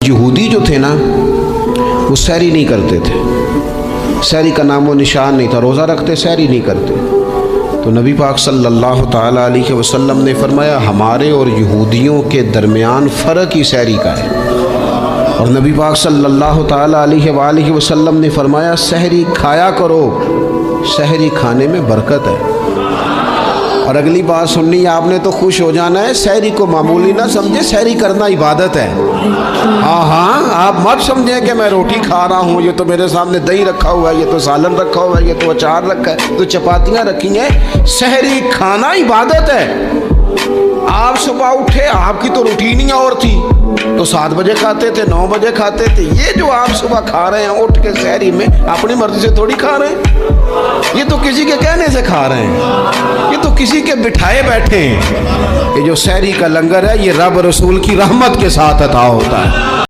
یہودی جو تھے نا وہ سحری نہیں کرتے تھے، سحری کا نام و نشان نہیں تھا، روزہ رکھتے سحری نہیں کرتے۔ تو نبی پاک صلی اللہ تعالیٰ علیہ وسلم نے فرمایا ہمارے اور یہودیوں کے درمیان فرق ہی سحری کا ہے۔ اور نبی پاک صلی اللہ تعالیٰ علیہ وآلہ وسلم نے فرمایا سحری کھایا کرو، سحری کھانے میں برکت ہے۔ اور اگلی بات سننی ہے آپ نے تو خوش ہو جانا ہے، سحری کو معمولی نہ سمجھے، سحری کرنا عبادت ہے۔ ہاں آپ مت سمجھیں کہ میں روٹی کھا رہا ہوں، یہ تو میرے سامنے دہی رکھا ہوا ہے، یہ تو سالن رکھا ہوا ہے، یہ تو اچار رکھا ہے، تو چپاتیاں رکھی ہیں۔ سحری کھانا عبادت ہے۔ آپ صبح اٹھے، آپ کی تو روٹین ہی اور تھی، تو 7 بجے کھاتے تھے، 9 بجے کھاتے تھے۔ یہ جو آپ صبح کھا رہے ہیں اٹھ کے سحری میں، اپنی مرضی سے تھوڑی کھا رہے ہیں، یہ تو کسی کے کہنے سے کھا رہے ہیں، یہ تو کسی کے بٹھائے بیٹھے ہیں۔ یہ جو سحری کا لنگر ہے یہ رب رسول کی رحمت کے ساتھ عطا ہوتا ہے۔